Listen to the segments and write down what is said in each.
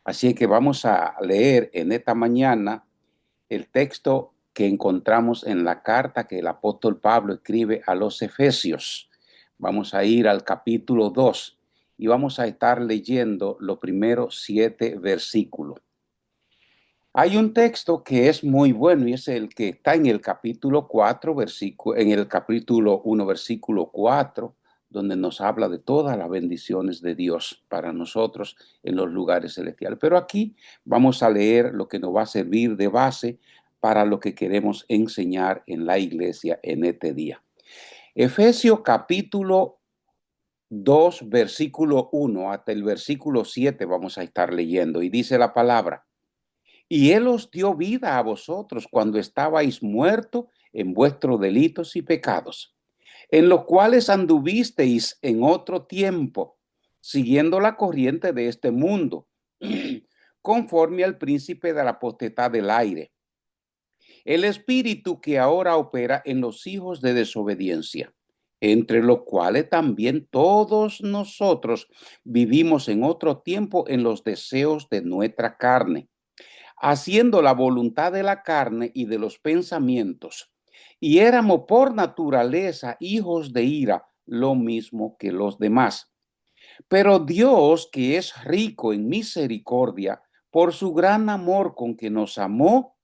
Así que vamos a leer en esta mañana el texto que encontramos en la carta que el apóstol Pablo escribe a los Efesios. Vamos a ir al capítulo 2 y vamos a estar leyendo los primeros 7 versículos. Hay un texto que es muy bueno y es el que está en el capítulo 4, en el capítulo 1, versículo 4, donde nos habla de todas las bendiciones de Dios para nosotros en los lugares celestiales. Pero aquí vamos a leer lo que nos va a servir de base para lo que queremos enseñar en la iglesia en este día. Efesios capítulo 2, versículo 1 hasta el versículo 7 vamos a estar leyendo y dice la palabra: y Él os dio vida a vosotros cuando estabais muertos en vuestros delitos y pecados, en los cuales anduvisteis en otro tiempo, siguiendo la corriente de este mundo, conforme al príncipe de la potestad del aire, el espíritu que ahora opera en los hijos de desobediencia, entre los cuales también todos nosotros vivimos en otro tiempo en los deseos de nuestra carne, haciendo la voluntad de la carne y de los pensamientos, y éramos por naturaleza hijos de ira, lo mismo que los demás. Pero Dios, que es rico en misericordia, por su gran amor con que nos amó,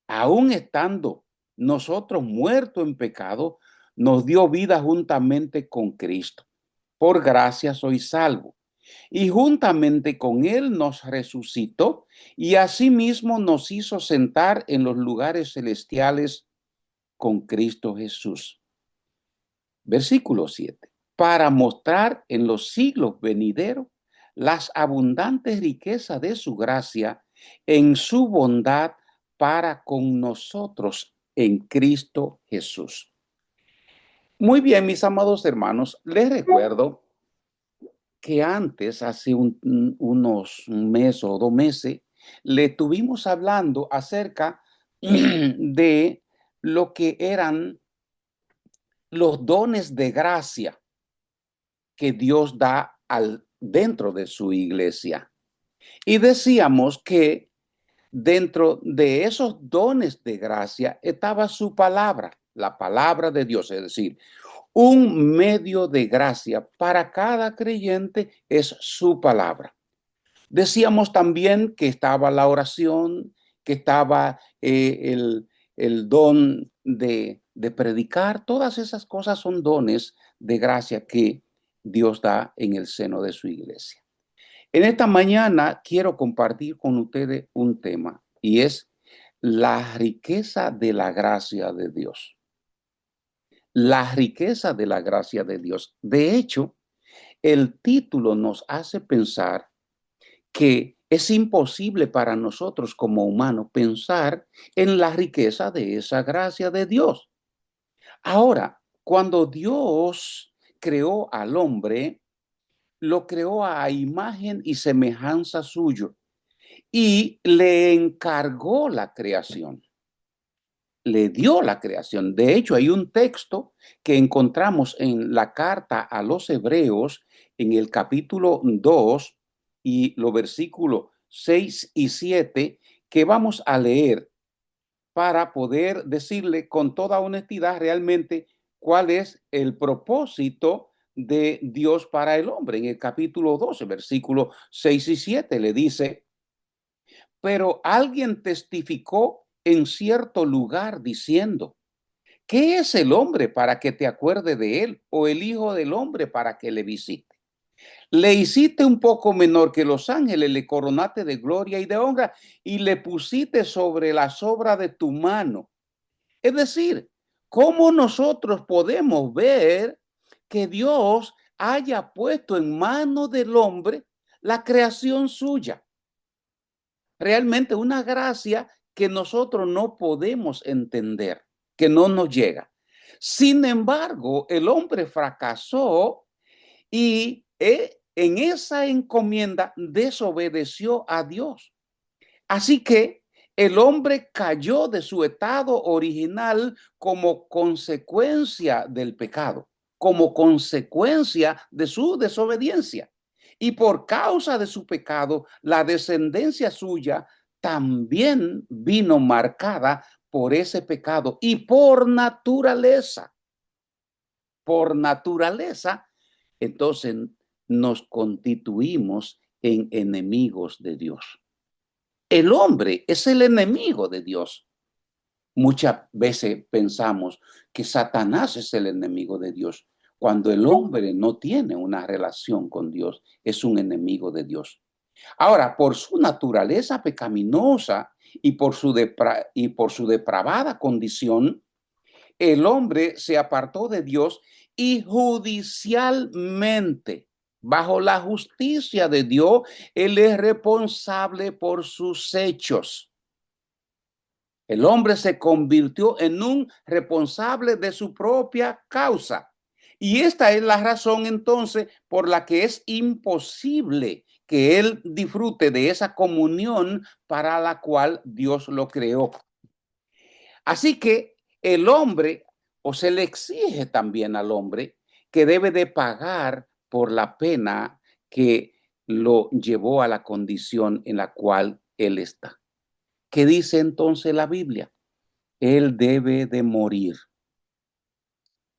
aun estando nosotros muertos en pecado, nos dio vida juntamente con Cristo. Por gracia sois salvos. Y juntamente con Él nos resucitó y asimismo nos hizo sentar en los lugares celestiales con Cristo Jesús. Versículo 7. Para mostrar en los siglos venideros las abundantes riquezas de su gracia en su bondad para con nosotros en Cristo Jesús. Muy bien, mis amados hermanos, les recuerdo que antes, hace unos un mes o 2 meses, le estuvimos hablando acerca de lo que eran los dones de gracia que Dios da dentro de su iglesia. Y decíamos que dentro de esos dones de gracia estaba su palabra, la palabra de Dios, es decir, un medio de gracia para cada creyente es su palabra. Decíamos también que estaba la oración, que estaba el don de predicar. Todas esas cosas son dones de gracia que Dios da en el seno de su iglesia. En esta mañana quiero compartir con ustedes un tema y es la riqueza de la gracia de Dios. La riqueza de la gracia de Dios. De hecho, el título nos hace pensar que es imposible para nosotros como humanos pensar en la riqueza de esa gracia de Dios. Ahora, cuando Dios creó al hombre, lo creó a imagen y semejanza suyo y le encargó la creación. Le dio la creación. De hecho, hay un texto que encontramos en la carta a los Hebreos en el capítulo 2 y los versículos 6 y 7 que vamos a leer para poder decirle con toda honestidad realmente cuál es el propósito de Dios para el hombre. En el capítulo 12, versículos 6 y 7 le dice: pero alguien testificó en cierto lugar diciendo: ¿qué es el hombre para que te acuerdes de él? ¿O el hijo del hombre para que le visite? Le hiciste un poco menor que los ángeles, le coronaste de gloria y de honra y le pusiste sobre la sobra de tu mano. Es decir, ¿cómo nosotros podemos ver que Dios haya puesto en manos del hombre la creación suya? Realmente una gracia que nosotros no podemos entender, que no nos llega. Sin embargo, el hombre fracasó y en esa encomienda desobedeció a Dios. Así que El hombre cayó de su estado original como consecuencia del pecado, como consecuencia de su desobediencia. Y por causa de su pecado, la descendencia suya también vino marcada por ese pecado y por naturaleza, entonces nos constituimos en enemigos de Dios. El hombre es el enemigo de Dios. Muchas veces pensamos que Satanás es el enemigo de Dios. Cuando el hombre no tiene una relación con Dios, es un enemigo de Dios. Ahora, por su naturaleza pecaminosa y por su depravada condición, el hombre se apartó de Dios y judicialmente, bajo la justicia de Dios, él es responsable por sus hechos. El hombre se convirtió en un responsable de su propia causa. Y esta es la razón entonces por la que es imposible que él disfrute de esa comunión para la cual Dios lo creó. Así que el hombre, o se le exige también al hombre, que debe de pagar por la pena que lo llevó a la condición en la cual él está. ¿Qué dice entonces la Biblia? Él debe de morir.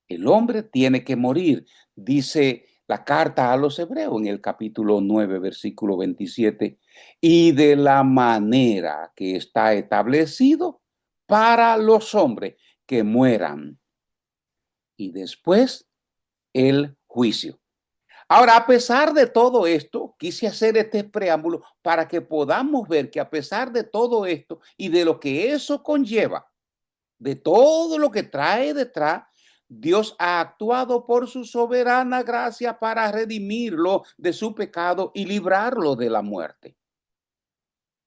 El hombre tiene que morir, dice la carta a los Hebreos en el capítulo 9, versículo 27, y de la manera que está establecido para los hombres que mueran. Y después el juicio. Ahora, a pesar de todo esto, quise hacer este preámbulo para que podamos ver que a pesar de todo esto y de lo que eso conlleva, de todo lo que trae detrás, Dios ha actuado por su soberana gracia para redimirlo de su pecado y librarlo de la muerte.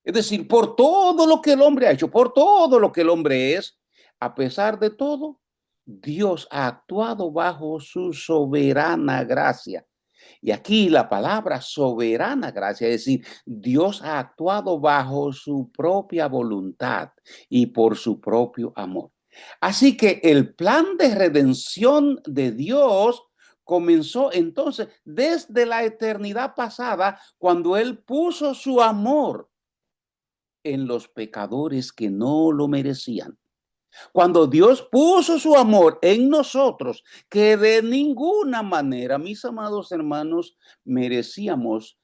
Es decir, por todo lo que el hombre ha hecho, por todo lo que el hombre es, a pesar de todo, Dios ha actuado bajo su soberana gracia. Y aquí la palabra soberana gracia, es decir, Dios ha actuado bajo su propia voluntad y por su propio amor. Así que el plan de redención de Dios comenzó entonces desde la eternidad pasada, cuando Él puso su amor en los pecadores que no lo merecían. Cuando Dios puso su amor en nosotros, que de ninguna manera, mis amados hermanos, merecíamos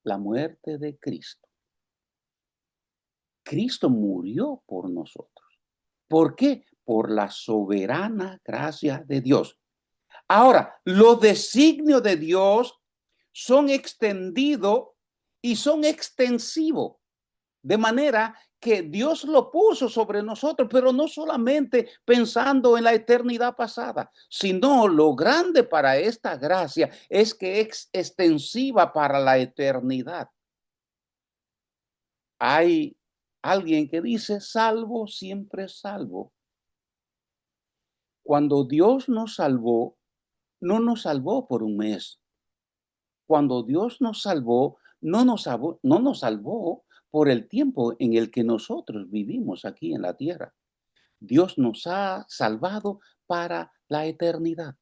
la muerte de Cristo. Cristo murió por nosotros. ¿Por qué? Por la soberana gracia de Dios. Ahora, los designios de Dios son extendidos y son extensivos. De manera que Dios lo puso sobre nosotros, pero no solamente pensando en la eternidad pasada, sino lo grande para esta gracia es que es extensiva para la eternidad. Hay alguien que dice, salvo, siempre salvo. Cuando Dios nos salvó, no nos salvó por un mes. Cuando Dios nos salvó, no nos salvó por el tiempo en el que nosotros vivimos aquí en la tierra. Dios nos ha salvado para la eternidad.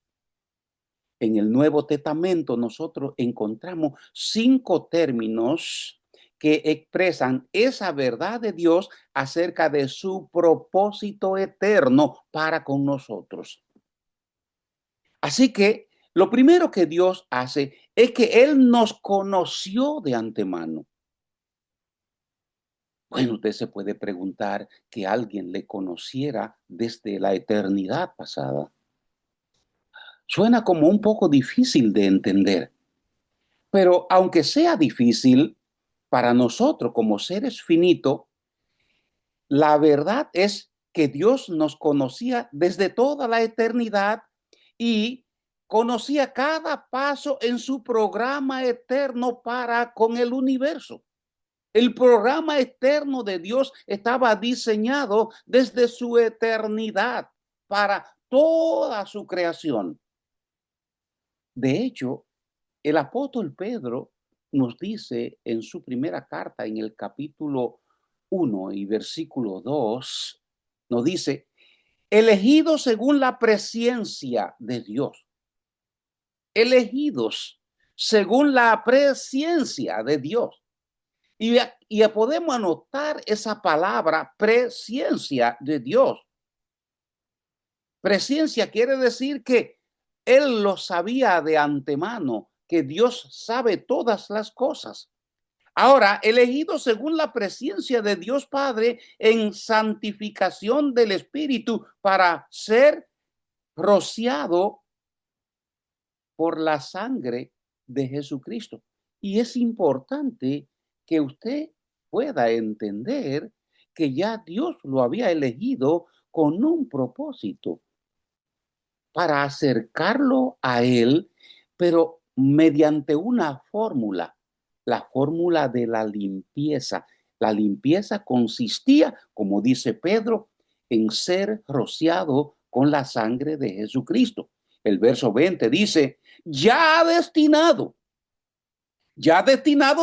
En el Nuevo Testamento nosotros encontramos 5 términos que expresan esa verdad de Dios acerca de su propósito eterno para con nosotros. Así que lo primero que Dios hace es que Él nos conoció de antemano. Bueno, usted se puede preguntar que alguien le conociera desde la eternidad pasada. Suena como un poco difícil de entender, pero aunque sea difícil para nosotros como seres finitos, la verdad es que Dios nos conocía desde toda la eternidad y conocía cada paso en su programa eterno para con el universo. El programa eterno de Dios estaba diseñado desde su eternidad para toda su creación. De hecho, el apóstol Pedro nos dice en su primera carta, en el capítulo 1 y versículo 2 nos dice, elegidos según la presciencia de Dios. Elegidos según la presciencia de Dios. Y podemos anotar esa palabra presciencia de Dios. Presciencia quiere decir que Él lo sabía de antemano, que Dios sabe todas las cosas. Ahora, elegido según la presciencia de Dios Padre en santificación del Espíritu para ser rociado por la sangre de Jesucristo. Y es importante que usted pueda entender que ya Dios lo había elegido con un propósito para acercarlo a Él, pero mediante una fórmula, la fórmula de la limpieza. La limpieza consistía, como dice Pedro, en ser rociado con la sangre de Jesucristo. El verso 20 dice, ya destinado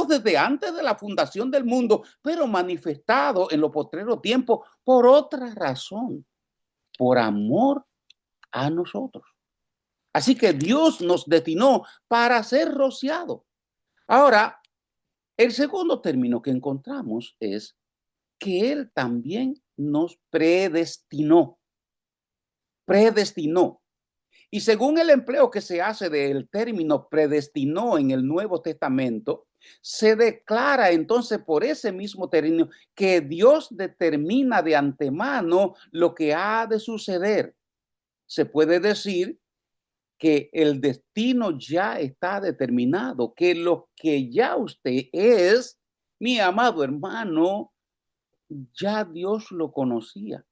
desde antes de la fundación del mundo, pero manifestado en los postreros tiempos por otra razón, por amor a nosotros. Así que Dios nos destinó para ser rociado. Ahora, el segundo término que encontramos es que Él también nos predestinó. Predestinó. Y según el empleo que se hace del término predestinó en el Nuevo Testamento, se declara entonces por ese mismo término que Dios determina de antemano lo que ha de suceder. Se puede decir que el destino ya está determinado, que lo que ya usted es, mi amado hermano, ya Dios lo conocía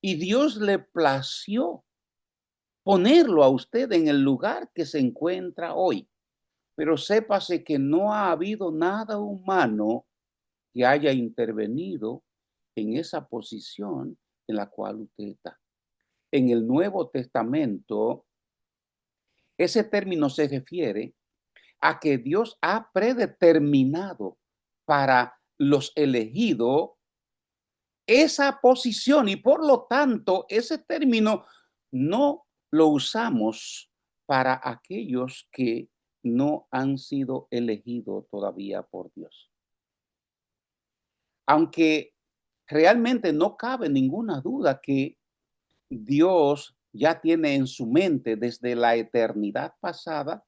y Dios le plació ponerlo a usted en el lugar que se encuentra hoy. Pero sépase que no ha habido nada humano que haya intervenido en esa posición en la cual usted está. En el Nuevo Testamento, ese término se refiere a que Dios ha predeterminado para los elegidos esa posición y por lo tanto ese término no lo usamos para aquellos que no han sido elegidos todavía por Dios. Aunque realmente no cabe ninguna duda que Dios ya tiene en su mente desde la eternidad pasada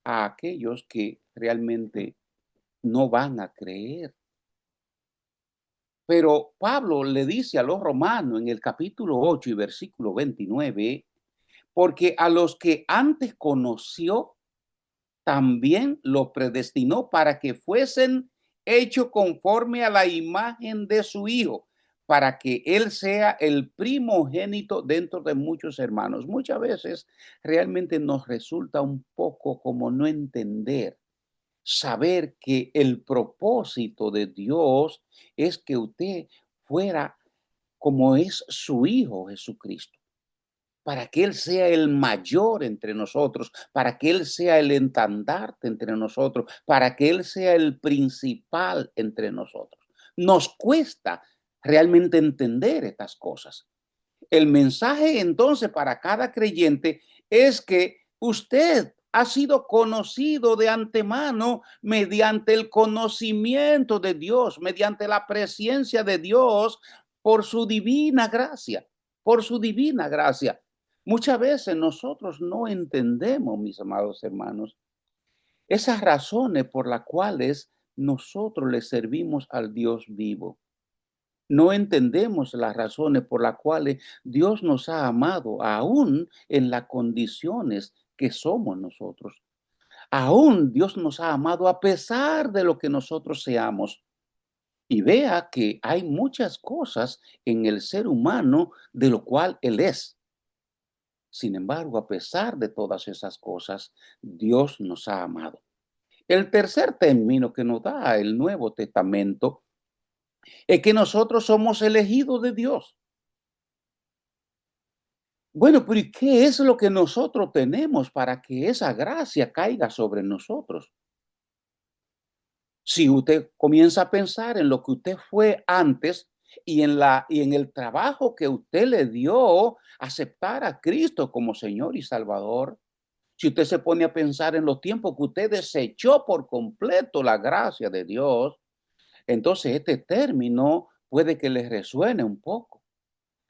a aquellos que realmente no van a creer. Pero Pablo le dice a los romanos en el capítulo 8 y versículo 29, porque a los que antes conoció, también lo predestinó para que fuesen hechos conforme a la imagen de su Hijo, para que Él sea el primogénito dentro de muchos hermanos. Muchas veces realmente nos resulta un poco como no entender, saber que el propósito de Dios es que usted fuera como es su Hijo Jesucristo, para que Él sea el mayor entre nosotros, para que Él sea el estandarte entre nosotros, para que Él sea el principal entre nosotros. Nos cuesta realmente entender estas cosas. El mensaje entonces para cada creyente es que usted ha sido conocido de antemano mediante el conocimiento de Dios, mediante la presencia de Dios por su divina gracia, por su divina gracia. Muchas veces nosotros no entendemos, mis amados hermanos, esas razones por las cuales nosotros le servimos al Dios vivo. No entendemos las razones por las cuales Dios nos ha amado, aún en las condiciones que somos nosotros. Aún Dios nos ha amado a pesar de lo que nosotros seamos. Y vea que hay muchas cosas en el ser humano de lo cual Él es. Sin embargo, a pesar de todas esas cosas, Dios nos ha amado. El tercer término que nos da el Nuevo Testamento es que nosotros somos elegidos de Dios. Bueno, pero ¿y qué es lo que nosotros tenemos para que esa gracia caiga sobre nosotros? Si usted comienza a pensar en lo que usted fue antes y en el trabajo que usted le dio aceptar a Cristo como Señor y Salvador, si usted se pone a pensar en los tiempos que usted desechó por completo la gracia de Dios, entonces este término puede que les resuene un poco.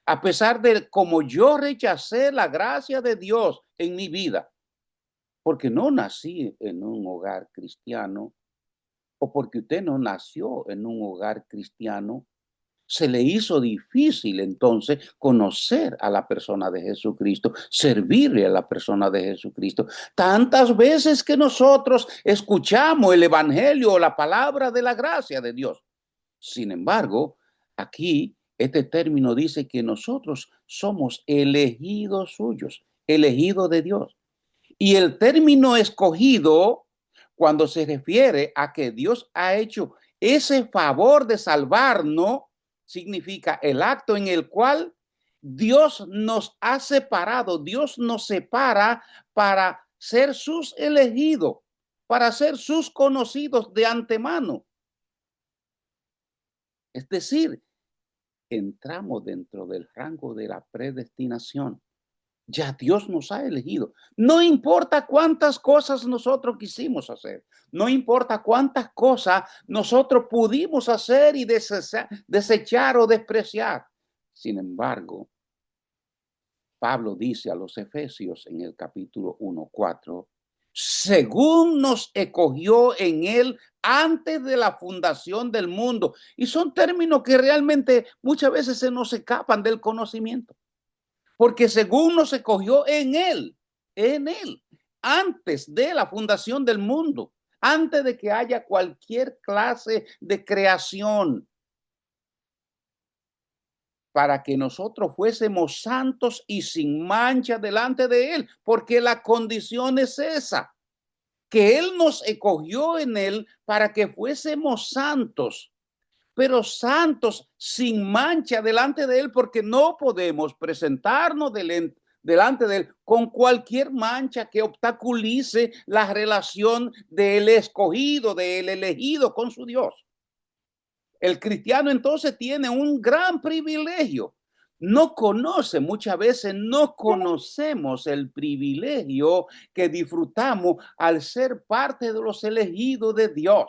A pesar de como yo rechacé la gracia de Dios en mi vida, porque no nací en un hogar cristiano, o porque usted no nació en un hogar cristiano, se le hizo difícil entonces conocer a la persona de Jesucristo, servirle a la persona de Jesucristo. Tantas veces que nosotros escuchamos el evangelio o la palabra de la gracia de Dios. Sin embargo, aquí este término dice que nosotros somos elegidos suyos, elegidos de Dios. Y el término escogido, cuando se refiere a que Dios ha hecho ese favor de salvarnos, significa el acto en el cual Dios nos ha separado, Dios nos separa para ser sus elegidos, para ser sus conocidos de antemano. Es decir, entramos dentro del rango de la predestinación. Ya Dios nos ha elegido. No importa cuántas cosas nosotros quisimos hacer. No importa cuántas cosas nosotros pudimos hacer y desechar o despreciar. Sin embargo, Pablo dice a los Efesios en el capítulo 1:4, según nos escogió en él antes de la fundación del mundo. Y son términos que realmente muchas veces se nos escapan del conocimiento. Porque según nos escogió en él, antes de la fundación del mundo, antes de que haya cualquier clase de creación, para que nosotros fuésemos santos y sin mancha delante de él, porque la condición es esa, que él nos escogió en él para que fuésemos santos, pero santos sin mancha delante de él, porque no podemos presentarnos delante de él con cualquier mancha que obstaculice la relación del escogido, del elegido con su Dios. El cristiano entonces tiene un gran privilegio. No conoce, muchas veces no conocemos el privilegio que disfrutamos al ser parte de los elegidos de Dios.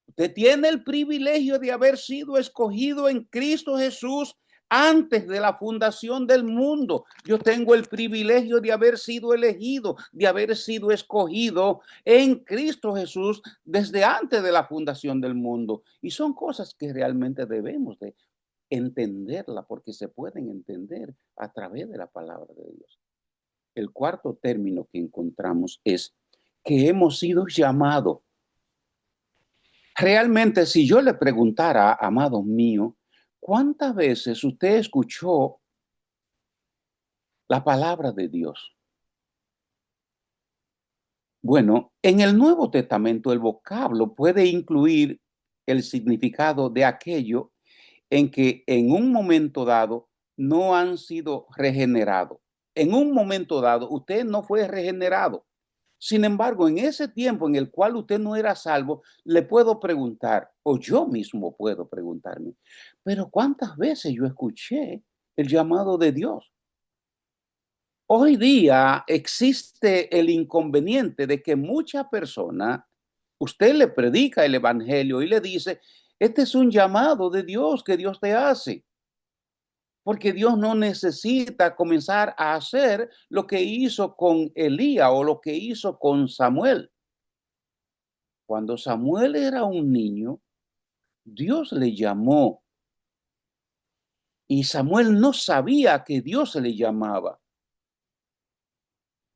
Usted tiene el privilegio de haber sido escogido en Cristo Jesús antes de la fundación del mundo. Yo tengo el privilegio de haber sido elegido, de haber sido escogido en Cristo Jesús desde antes de la fundación del mundo. Y son cosas que realmente debemos de entenderla porque se pueden entender a través de la palabra de Dios. El cuarto término que encontramos es que hemos sido llamados. Realmente, si yo le preguntara, amado mío, ¿cuántas veces usted escuchó la palabra de Dios? Bueno, en el Nuevo Testamento el vocablo puede incluir el significado de aquello en que en un momento dado no han sido regenerados. En un momento dado usted no fue regenerado. Sin embargo, en ese tiempo en el cual usted no era salvo, le puedo preguntar, o yo mismo puedo preguntarme, pero ¿cuántas veces yo escuché el llamado de Dios? Hoy día existe el inconveniente de que muchas personas, usted le predica el evangelio y le dice, este es un llamado de Dios que Dios te hace. Porque Dios no necesita comenzar a hacer lo que hizo con Elías o lo que hizo con Samuel. Cuando Samuel era un niño, Dios le llamó y Samuel no sabía que Dios le llamaba.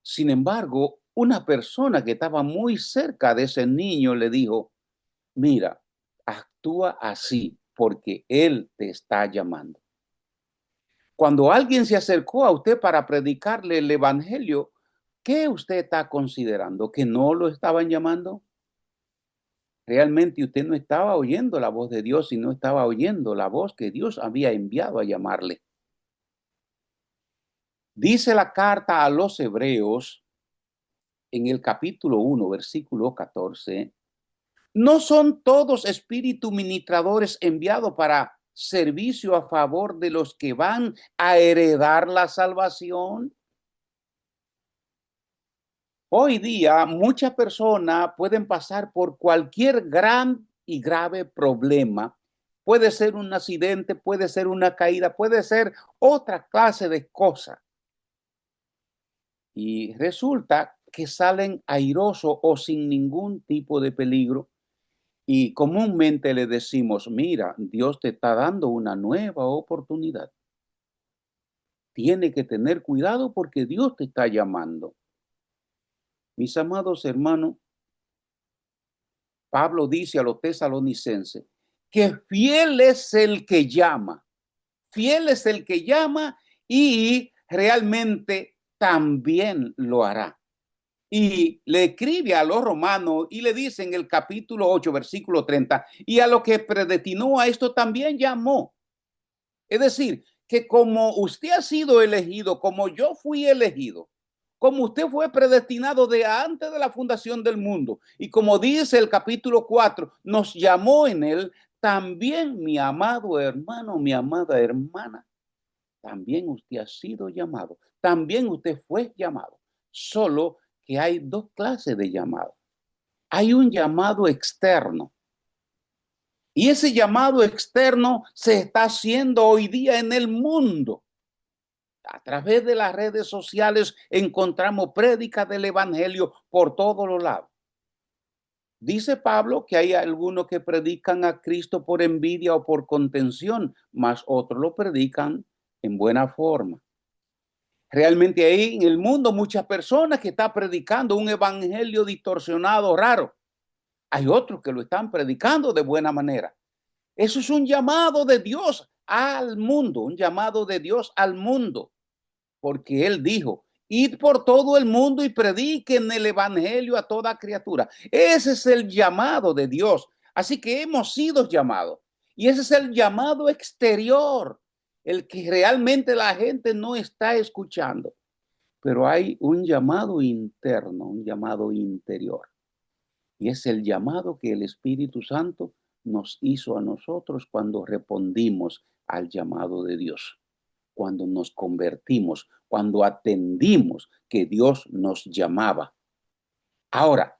Sin embargo, una persona que estaba muy cerca de ese niño le dijo, mira, actúa así porque Él te está llamando. Cuando alguien se acercó a usted para predicarle el evangelio, ¿qué usted está considerando? ¿Que no lo estaban llamando? Realmente usted no estaba oyendo la voz de Dios, sino estaba oyendo la voz que Dios había enviado a llamarle. Dice la carta a los Hebreos en el capítulo 1, versículo 14, ¿no son todos espíritus ministradores enviados para servicio a favor de los que van a heredar la salvación? Hoy día muchas personas pueden pasar por cualquier gran y grave problema. Puede ser un accidente, puede ser una caída, puede ser otra clase de cosa. Y resulta que salen airosos o sin ningún tipo de peligro. Y comúnmente le decimos, mira, Dios te está dando una nueva oportunidad. Tiene que tener cuidado porque Dios te está llamando. Mis amados hermanos, Pablo dice a los tesalonicenses que fiel es el que llama, fiel es el que llama y realmente también lo hará. Y le escribe a los romanos y le dice en el capítulo 8, versículo 30, y a lo que predestinó a esto también llamó. Es decir, que como usted ha sido elegido, como yo fui elegido, como usted fue predestinado de antes de la fundación del mundo, y como dice el capítulo 4, nos llamó en él, también mi amado hermano, mi amada hermana, también usted ha sido llamado, también usted fue llamado, solo que hay dos clases de llamado. Hay un llamado externo. Y ese llamado externo se está haciendo hoy día en el mundo. A través de las redes sociales encontramos prédicas del evangelio por todos los lados. Dice Pablo que hay algunos que predican a Cristo por envidia o por contención, mas otros lo predican en buena forma. Realmente hay en el mundo muchas personas que están predicando un evangelio distorsionado, raro. Hay otros que lo están predicando de buena manera. Eso es un llamado de Dios al mundo, un llamado de Dios al mundo, porque Él dijo, id por todo el mundo y prediquen el evangelio a toda criatura. Ese es el llamado de Dios. Así que hemos sido llamados. Y ese es el llamado exterior, el que realmente la gente no está escuchando. Pero hay un llamado interno, un llamado interior. Y es el llamado que el Espíritu Santo nos hizo a nosotros cuando respondimos al llamado de Dios, cuando nos convertimos, cuando atendimos que Dios nos llamaba. Ahora,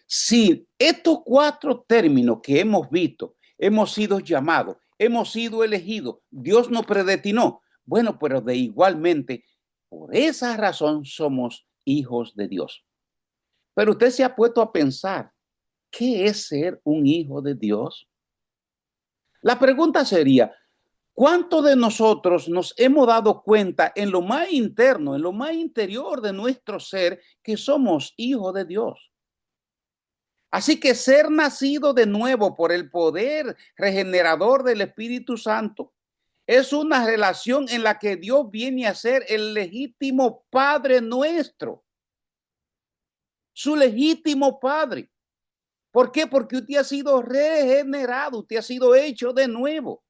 si estos cuatro términos que hemos visto, hemos sido llamados, hemos sido elegidos, Dios nos predestinó, bueno, pero de igualmente, por esa razón somos hijos de Dios. Pero usted se ha puesto a pensar, ¿qué es ser un hijo de Dios? La pregunta sería, ¿cuántos de nosotros nos hemos dado cuenta en lo más interno, en lo más interior de nuestro ser, que somos hijos de Dios? Así que ser nacido de nuevo por el poder regenerador del Espíritu Santo es una relación en la que Dios viene a ser el legítimo Padre nuestro, su legítimo Padre. ¿Por qué? Porque usted ha sido regenerado, usted ha sido hecho de nuevo.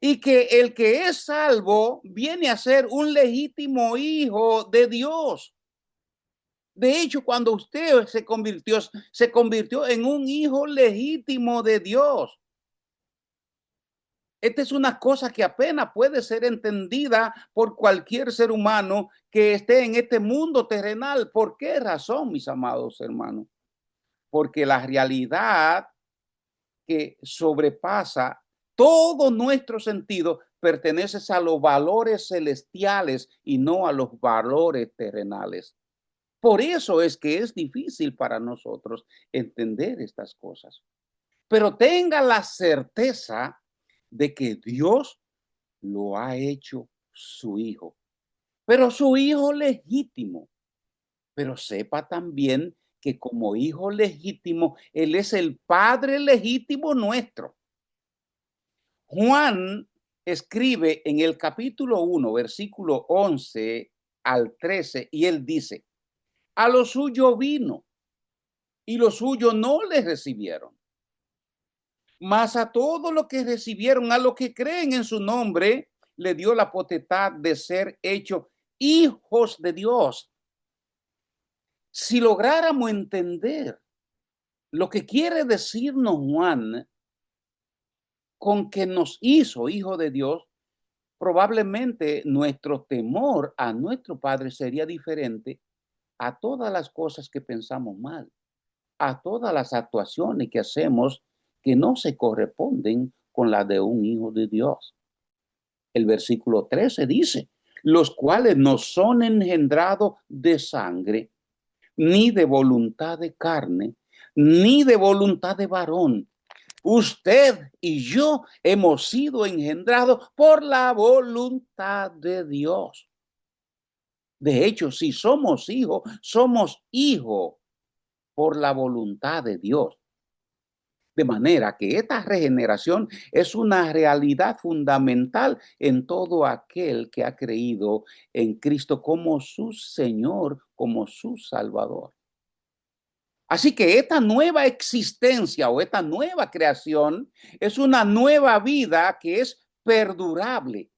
Y que el que es salvo viene a ser un legítimo hijo de Dios. De hecho, cuando usted se convirtió en un hijo legítimo de Dios. Esta es una cosa que apenas puede ser entendida por cualquier ser humano que esté en este mundo terrenal. ¿Por qué razón, mis amados hermanos? Porque la realidad que sobrepasa todo nuestro sentido pertenece a los valores celestiales y no a los valores terrenales. Por eso es que es difícil para nosotros entender estas cosas. Pero tenga la certeza de que Dios lo ha hecho su hijo, pero su hijo legítimo. Pero sepa también que como hijo legítimo, Él es el Padre legítimo nuestro. Juan escribe en el capítulo 1, versículo 11 al 13, y él dice, a lo suyo vino, y los suyos no le recibieron. Mas a todos los que recibieron, a los que creen en su nombre, le dio la potestad de ser hechos hijos de Dios. Si lográramos entender lo que quiere decirnos Juan con que nos hizo hijo de Dios, probablemente nuestro temor a nuestro Padre sería diferente a todas las cosas que pensamos mal, a todas las actuaciones que hacemos que no se corresponden con la de un hijo de Dios. El versículo 13 dice, los cuales no son engendrados de sangre, ni de voluntad de carne, ni de voluntad de varón. Usted y yo hemos sido engendrados por la voluntad de Dios. De hecho, si somos hijos por la voluntad de Dios. De manera que esta regeneración es una realidad fundamental en todo aquel que ha creído en Cristo como su Señor, como su Salvador. Así que esta nueva existencia o esta nueva creación es una nueva vida que es perdurable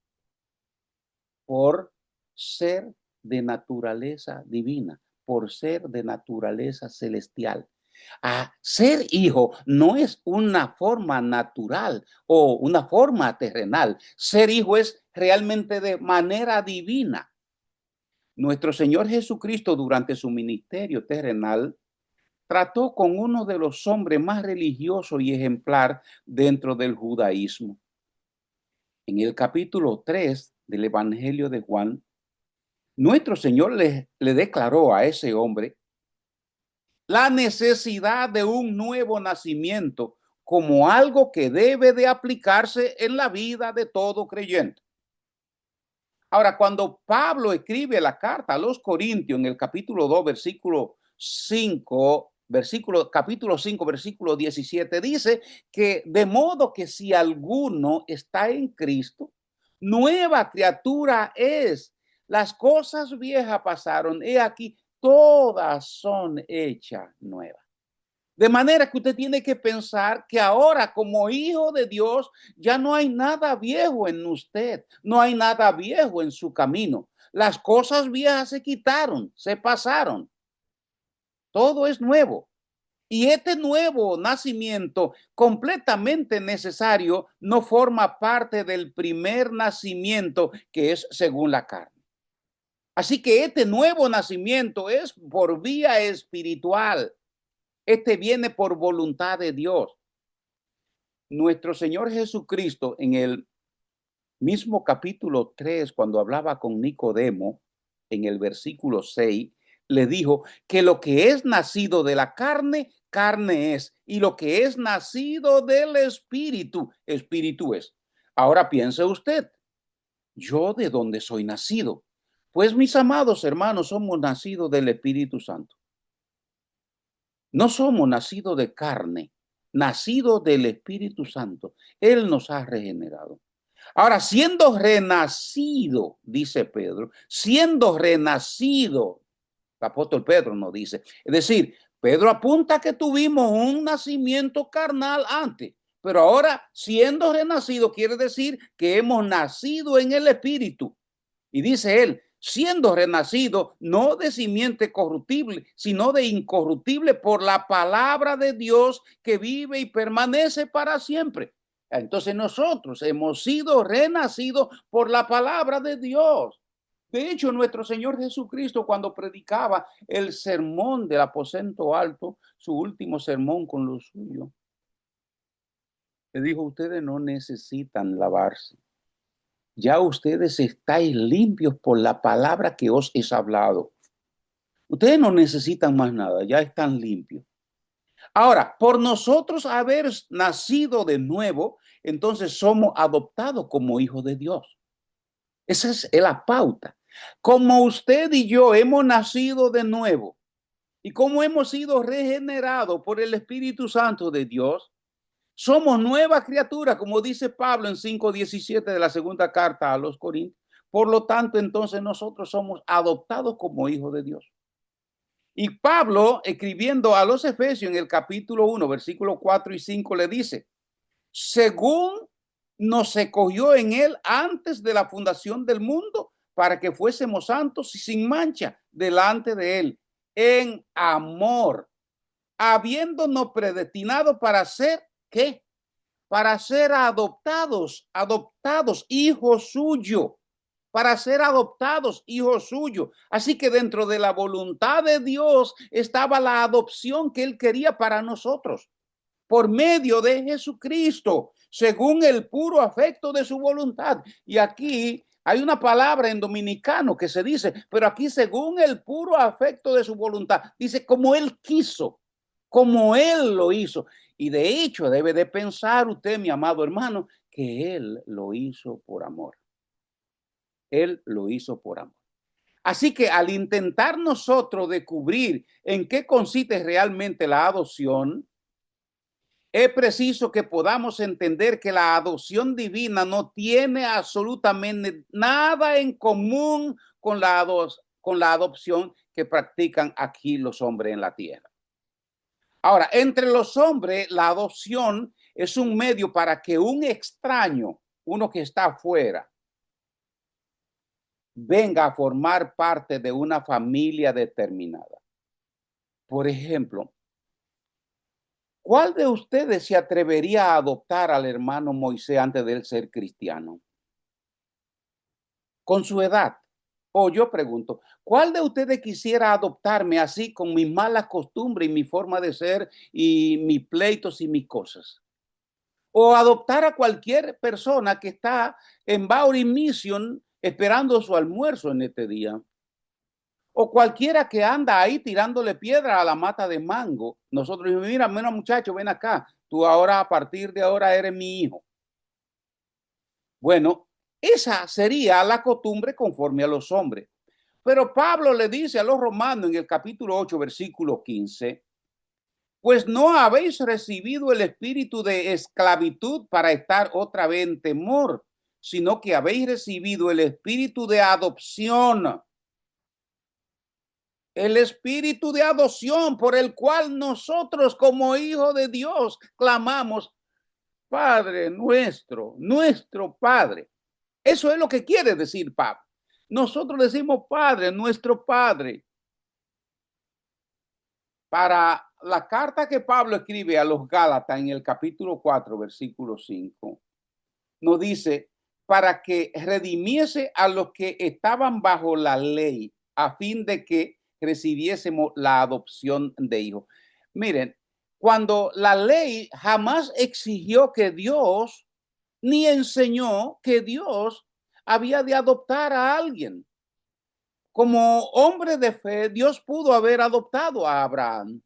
por ser de naturaleza divina, por ser de naturaleza celestial. A ser hijo no es una forma natural o una forma terrenal. Ser hijo es realmente de manera divina. Nuestro Señor Jesucristo durante su ministerio terrenal trató con uno de los hombres más religiosos y ejemplar dentro del judaísmo. En el capítulo 3 del Evangelio de Juan, nuestro Señor le declaró a ese hombre la necesidad de un nuevo nacimiento como algo que debe de aplicarse en la vida de todo creyente. Ahora, cuando Pablo escribe la carta a los Corintios en el capítulo 2, capítulo 5, versículo 17, dice que de modo que si alguno está en Cristo, nueva criatura es. Las cosas viejas pasaron, he aquí, todas son hechas nuevas. De manera que usted tiene que pensar que ahora como hijo de Dios ya no hay nada viejo en usted, no hay nada viejo en su camino. Las cosas viejas se quitaron, se pasaron. Todo es nuevo. Y este nuevo nacimiento completamente necesario no forma parte del primer nacimiento que es según la carne. Así que este nuevo nacimiento es por vía espiritual. Este viene por voluntad de Dios. Nuestro Señor Jesucristo en el mismo capítulo 3, cuando hablaba con Nicodemo, en el versículo 6, le dijo que lo que es nacido de la carne, carne es, y lo que es nacido del espíritu, espíritu es. Ahora piense usted, ¿yo de dónde soy nacido? Pues mis amados hermanos, somos nacidos del Espíritu Santo. No somos nacidos de carne, nacidos del Espíritu Santo. Él nos ha regenerado. Ahora, siendo renacido, dice Pedro, siendo renacido, el apóstol Pedro nos dice, es decir, Pedro apunta que tuvimos un nacimiento carnal antes, pero ahora siendo renacido quiere decir que hemos nacido en el Espíritu. Y dice él, siendo renacido no de simiente corruptible, sino de incorruptible por la palabra de Dios que vive y permanece para siempre. Entonces nosotros hemos sido renacidos por la palabra de Dios. De hecho, nuestro Señor Jesucristo, cuando predicaba el sermón del aposento alto, su último sermón con los suyos, le dijo, ustedes no necesitan lavarse. Ya ustedes estáis limpios por la palabra que os he hablado. Ustedes no necesitan más nada, ya están limpios. Ahora, por nosotros haber nacido de nuevo, entonces somos adoptados como hijos de Dios. Esa es la pauta. Como usted y yo hemos nacido de nuevo y como hemos sido regenerados por el Espíritu Santo de Dios, somos nuevas criaturas, como dice Pablo en 5:17 de la segunda carta a los Corintios. Por lo tanto, entonces nosotros somos adoptados como hijos de Dios. Y Pablo, escribiendo a los Efesios en el capítulo 1, versículos 4 y 5, le dice, según nos escogió en él antes de la fundación del mundo, para que fuésemos santos y sin mancha delante de él, en amor, habiéndonos predestinado para ser, ¿qué? Para ser adoptados, hijos suyos, para ser adoptados, hijos suyos. Así que dentro de la voluntad de Dios estaba la adopción que Él quería para nosotros, por medio de Jesucristo, según el puro afecto de su voluntad. Y aquí hay una palabra en dominicano que se dice, pero aquí según el puro afecto de su voluntad, dice como Él quiso, como Él lo hizo. Y de hecho debe de pensar usted, mi amado hermano, que Él lo hizo por amor. Él lo hizo por amor. Así que al intentar nosotros descubrir en qué consiste realmente la adopción, es preciso que podamos entender que la adopción divina no tiene absolutamente nada en común con la adopción que practican aquí los hombres en la tierra. Ahora, entre los hombres, la adopción es un medio para que un extraño, uno que está afuera, venga a formar parte de una familia determinada. Por ejemplo, ¿cuál de ustedes se atrevería a adoptar al hermano Moisés antes de él ser cristiano? Con su edad. O yo pregunto, ¿cuál de ustedes quisiera adoptarme así con mis malas costumbres y mi forma de ser y mis pleitos y mis cosas? O adoptar a cualquier persona que está en Bowery Mission esperando su almuerzo en este día. O cualquiera que anda ahí tirándole piedra a la mata de mango. Nosotros decimos, mira, muchacho, ven acá. Tú ahora, a partir de ahora, eres mi hijo. Bueno, esa sería la costumbre conforme a los hombres. Pero Pablo le dice a los romanos en el capítulo 8, versículo 15, pues no habéis recibido el espíritu de esclavitud para estar otra vez en temor, sino que habéis recibido el espíritu de adopción. El espíritu de adopción por el cual nosotros como hijos de Dios clamamos, Padre nuestro, nuestro Padre. Eso es lo que quiere decir Pablo. Nosotros decimos Padre, nuestro Padre. Para la carta que Pablo escribe a los Gálatas en el capítulo 4, versículo 5, nos dice, para que redimiese a los que estaban bajo la ley, a fin de que recibiésemos la adopción de hijos. Miren, cuando la ley jamás exigió que Dios, ni enseñó que Dios había de adoptar a alguien. Como hombre de fe, Dios pudo haber adoptado a Abraham.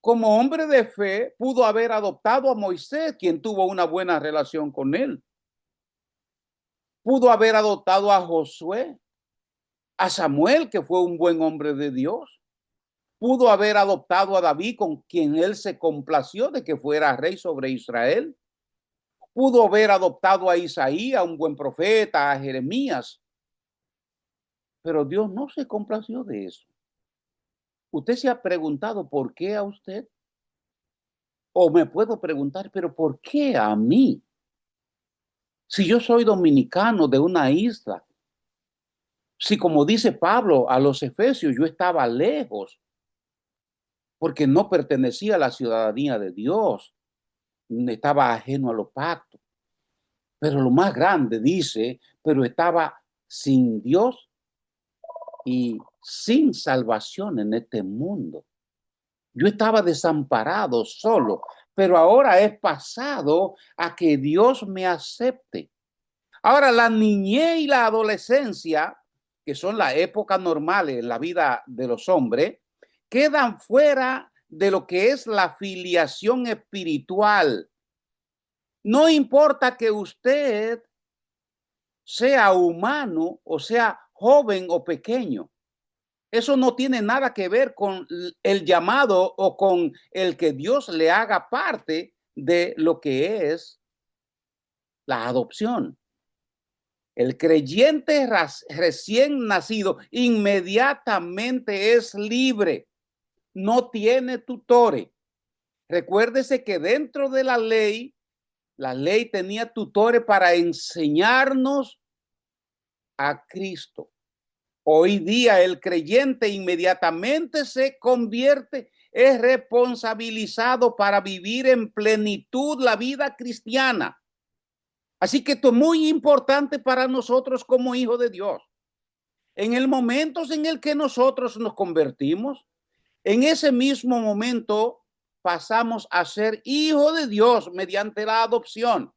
Como hombre de fe, pudo haber adoptado a Moisés, quien tuvo una buena relación con él. Pudo haber adoptado a Josué, a Samuel, que fue un buen hombre de Dios. Pudo haber adoptado a David, con quien él se complació de que fuera rey sobre Israel. Pudo haber adoptado a Isaías, un buen profeta, a Jeremías. Pero Dios no se complació de eso. ¿Usted se ha preguntado por qué a usted? O me puedo preguntar, pero ¿por qué a mí? Si yo soy dominicano de una isla, si como dice Pablo a los Efesios, yo estaba lejos, porque no pertenecía a la ciudadanía de Dios, estaba ajeno a los pactos. Pero lo más grande dice, pero estaba sin Dios y sin salvación en este mundo. Yo estaba desamparado, solo, pero ahora he pasado a que Dios me acepte. Ahora, la niñez y la adolescencia, que son las épocas normales en la vida de los hombres, quedan fuera de lo que es la filiación espiritual. No importa que usted sea humano o sea joven o pequeño. Eso no tiene nada que ver con el llamado o con el que Dios le haga parte de lo que es la adopción. El creyente recién nacido inmediatamente es libre, no tiene tutores. Recuérdese que dentro de la ley tenía tutores para enseñarnos a Cristo. Hoy día el creyente inmediatamente se convierte, es responsabilizado para vivir en plenitud la vida cristiana. Así que esto es muy importante para nosotros como hijos de Dios. En el momento en el que nosotros nos convertimos, en ese mismo momento pasamos a ser hijos de Dios mediante la adopción.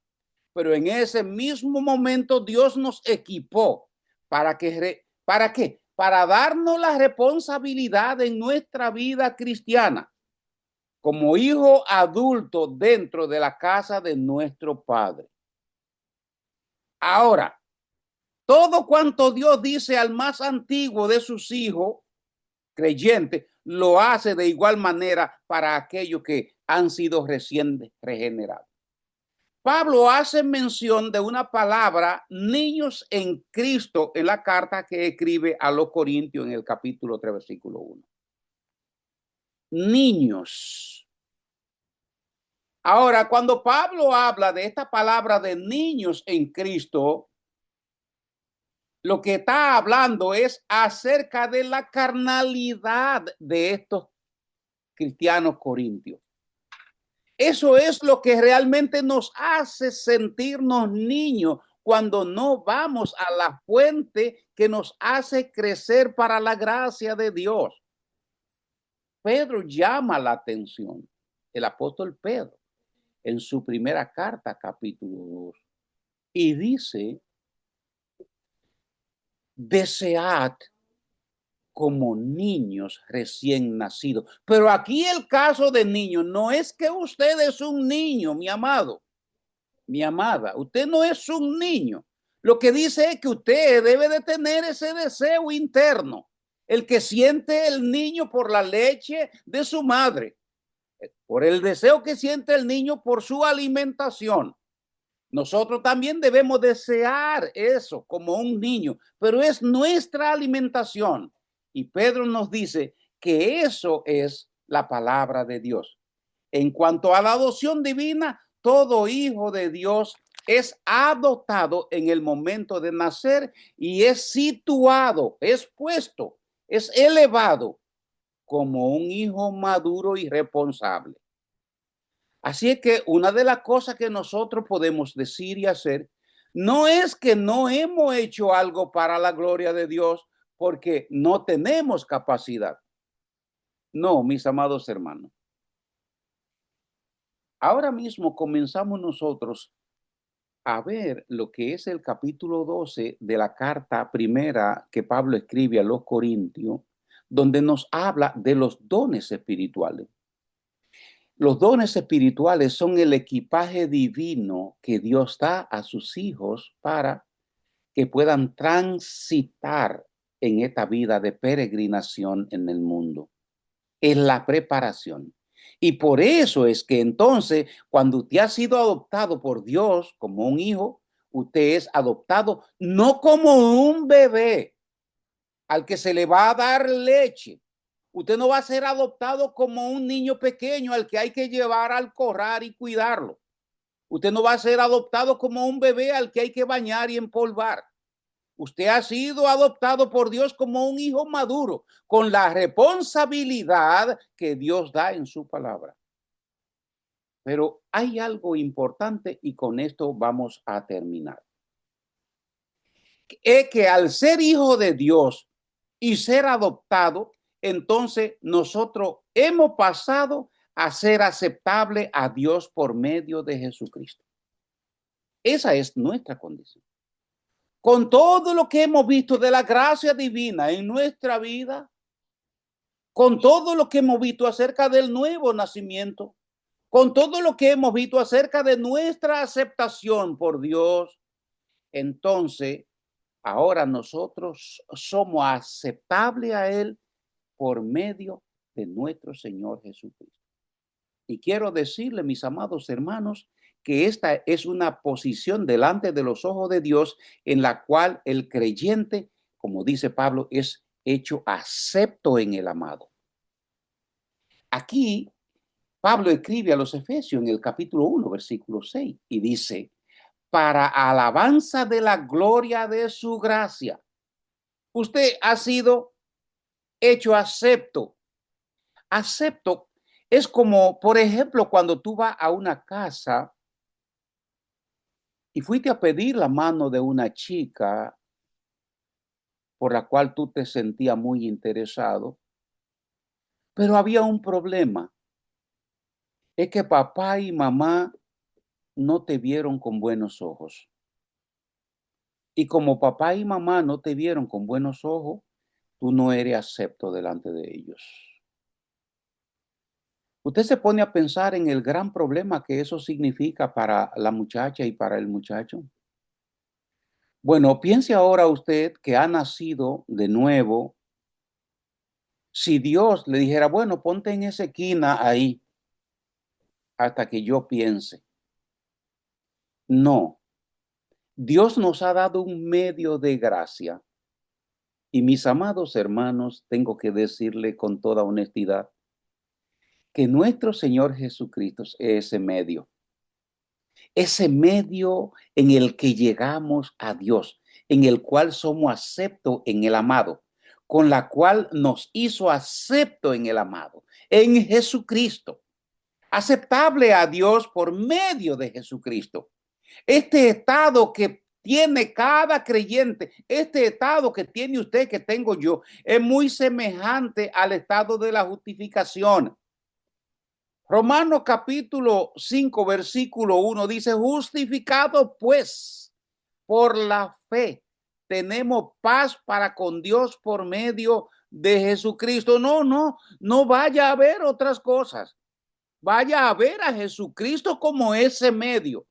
Pero en ese mismo momento Dios nos equipó para que, ¿para qué? Para darnos la responsabilidad en nuestra vida cristiana como hijo adulto dentro de la casa de nuestro Padre. Ahora, todo cuanto Dios dice al más antiguo de sus hijos creyentes, lo hace de igual manera para aquellos que han sido recién regenerados. Pablo hace mención de una palabra, niños en Cristo, en la carta que escribe a los Corintios en el capítulo 3, versículo 1. Niños. Ahora, cuando Pablo habla de esta palabra de niños en Cristo, lo que está hablando es acerca de la carnalidad de estos cristianos corintios. Eso es lo que realmente nos hace sentirnos niños cuando no vamos a la fuente que nos hace crecer para la gracia de Dios. Pedro llama la atención, el apóstol Pedro, en su primera carta, capítulo 2, y dice, desead como niños recién nacidos. Pero aquí el caso de niños no es que usted es un niño, mi amado, mi amada, usted no es un niño. Lo que dice es que usted debe de tener ese deseo interno, el que siente el niño por la leche de su madre, por el deseo que siente el niño por su alimentación. Nosotros también debemos desear eso como un niño, pero es nuestra alimentación. Y Pedro nos dice que eso es la palabra de Dios. En cuanto a la adopción divina, todo hijo de Dios es adoptado en el momento de nacer y es situado, es puesto, es elevado como un hijo maduro y responsable. Así es que una de las cosas que nosotros podemos decir y hacer no es que no hemos hecho algo para la gloria de Dios porque no tenemos capacidad. No, mis amados hermanos. Ahora mismo comenzamos nosotros a ver lo que es el capítulo 12 de la carta primera que Pablo escribe a los Corintios, donde nos habla de los dones espirituales. Los dones espirituales son el equipaje divino que Dios da a sus hijos para que puedan transitar en esta vida de peregrinación en el mundo. Es la preparación. Y por eso es que entonces, cuando usted ha sido adoptado por Dios como un hijo, usted es adoptado no como un bebé al que se le va a dar leche. Usted no va a ser adoptado como un niño pequeño al que hay que llevar al corral y cuidarlo. Usted no va a ser adoptado como un bebé al que hay que bañar y empolvar. Usted ha sido adoptado por Dios como un hijo maduro, con la responsabilidad que Dios da en su palabra. Pero hay algo importante y con esto vamos a terminar. Es que al ser hijo de Dios y ser adoptado, entonces nosotros hemos pasado a ser aceptable a Dios por medio de Jesucristo. Esa es nuestra condición. Con todo lo que hemos visto de la gracia divina en nuestra vida, con todo lo que hemos visto acerca del nuevo nacimiento, con todo lo que hemos visto acerca de nuestra aceptación por Dios, entonces ahora nosotros somos aceptables a Él por medio de nuestro Señor Jesucristo. Y quiero decirle, mis amados hermanos, que esta es una posición delante de los ojos de Dios en la cual el creyente, como dice Pablo, es hecho acepto en el amado. Aquí Pablo escribe a los Efesios en el capítulo 1, versículo 6, y dice, para alabanza de la gloria de su gracia. Usted ha sido hecho acepto. Acepto es como, por ejemplo, cuando tú vas a una casa y fuiste a pedir la mano de una chica por la cual tú te sentías muy interesado, pero había un problema. Es que papá y mamá no te vieron con buenos ojos. Y como papá y mamá no te vieron con buenos ojos, tú no eres acepto delante de ellos. Usted se pone a pensar en el gran problema que eso significa para la muchacha y para el muchacho. Bueno, piense ahora usted que ha nacido de nuevo. Si Dios le dijera, bueno, ponte en esa esquina ahí hasta que yo piense. No, Dios nos ha dado un medio de gracia. Y mis amados hermanos, tengo que decirle con toda honestidad que nuestro Señor Jesucristo es ese medio en el que llegamos a Dios, en el cual somos aceptos en el amado, con la cual nos hizo acepto en el amado, en Jesucristo, aceptable a Dios por medio de Jesucristo. Este estado que tiene cada creyente, este estado que tiene usted, que tengo yo, es muy semejante al estado de la justificación. Romanos capítulo 5, versículo 1 dice, justificado pues por la fe, tenemos paz para con Dios por medio de Jesucristo. No vaya a ver otras cosas. Vaya a ver a Jesucristo como ese medio.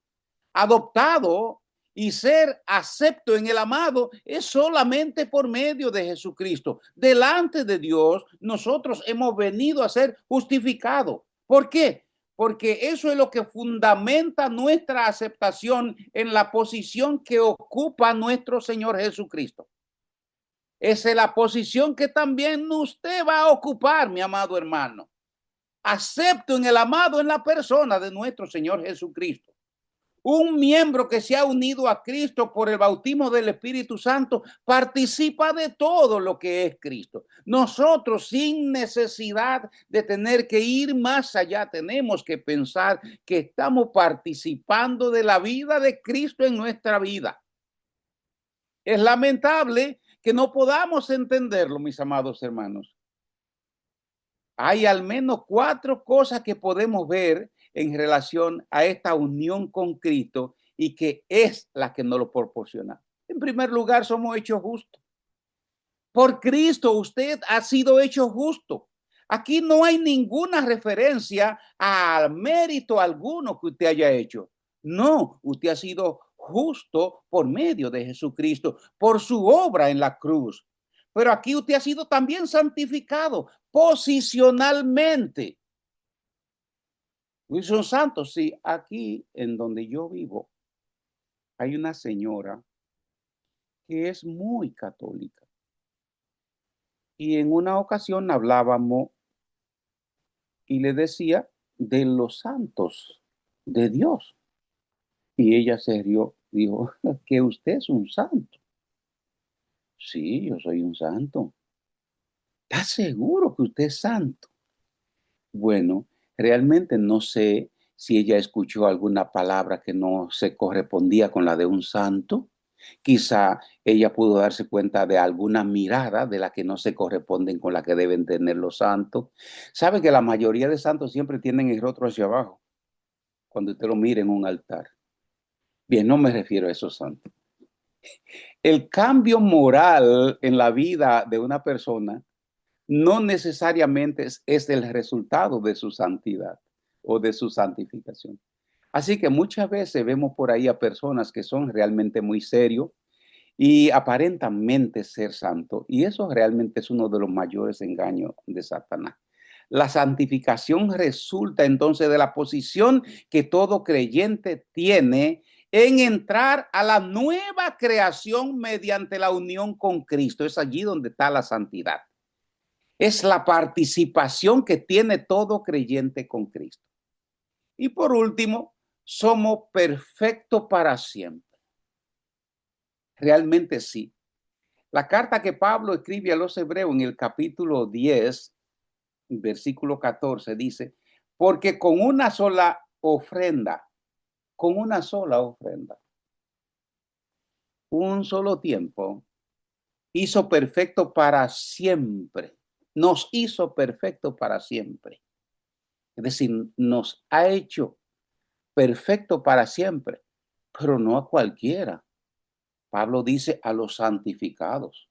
Adoptado y ser acepto en el amado es solamente por medio de Jesucristo. Delante de Dios, nosotros hemos venido a ser justificados. ¿Por qué? Porque eso es lo que fundamenta nuestra aceptación en la posición que ocupa nuestro Señor Jesucristo. Esa es la posición que también usted va a ocupar, mi amado hermano. Acepto en el amado en la persona de nuestro Señor Jesucristo. Un miembro que se ha unido a Cristo por el bautismo del Espíritu Santo participa de todo lo que es Cristo. Nosotros, sin necesidad de tener que ir más allá, tenemos que pensar que estamos participando de la vida de Cristo en nuestra vida. Es lamentable que no podamos entenderlo, mis amados hermanos. Hay al menos 4 cosas que podemos ver en relación a esta unión con Cristo y que es la que nos lo proporciona. En primer lugar, somos hechos justos. Por Cristo usted ha sido hecho justo. Aquí no hay ninguna referencia al mérito alguno que usted haya hecho. No, usted ha sido justo por medio de Jesucristo, por su obra en la cruz. Pero aquí usted ha sido también santificado posicionalmente. Wilson Santos, sí, aquí en donde yo vivo hay una señora que es muy católica. Y en una ocasión hablábamos y le decía de los santos de Dios. Y ella se rió, dijo que usted es un santo. Sí, yo soy un santo. ¿Está seguro que usted es santo? Bueno, realmente no sé si ella escuchó alguna palabra que no se correspondía con la de un santo. Quizá ella pudo darse cuenta de alguna mirada de la que no se corresponden con la que deben tener los santos. Sabe que la mayoría de santos siempre tienen el rostro hacia abajo cuando usted lo mira en un altar. Bien, no me refiero a esos santos. El cambio moral en la vida de una persona no necesariamente es el resultado de su santidad o de su santificación. Así que muchas veces vemos por ahí a personas que son realmente muy serios y aparentemente ser santos, y eso realmente es uno de los mayores engaños de Satanás. La santificación resulta entonces de la posición que todo creyente tiene en entrar a la nueva creación mediante la unión con Cristo. Es allí donde está la santidad. Es la participación que tiene todo creyente con Cristo. Y por último, somos perfectos para siempre. Realmente sí. La carta que Pablo escribe a los hebreos en el capítulo 10, versículo 14, dice, porque con una sola ofrenda, un solo tiempo, hizo perfecto para siempre. Nos hizo perfecto para siempre. Es decir, nos ha hecho perfecto para siempre, pero no a cualquiera. Pablo dice a los santificados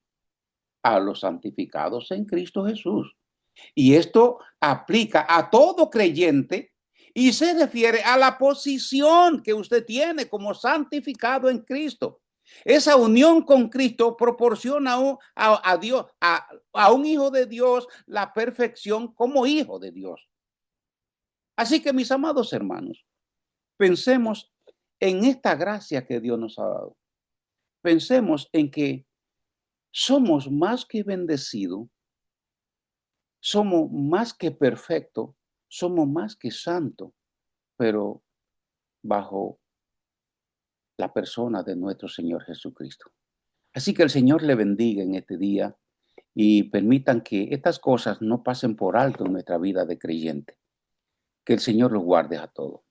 en Cristo Jesús. Y esto aplica a todo creyente y se refiere a la posición que usted tiene como santificado en Cristo. Esa unión con Cristo proporciona a Dios, a un hijo de Dios, la perfección como hijo de Dios. Así que, mis amados hermanos, pensemos en esta gracia que Dios nos ha dado. Pensemos en que somos más que bendecidos, somos más que perfectos, somos más que santos, pero bajo la persona de nuestro Señor Jesucristo. Así que el Señor le bendiga en este día y permitan que estas cosas no pasen por alto en nuestra vida de creyente. Que el Señor los guarde a todos.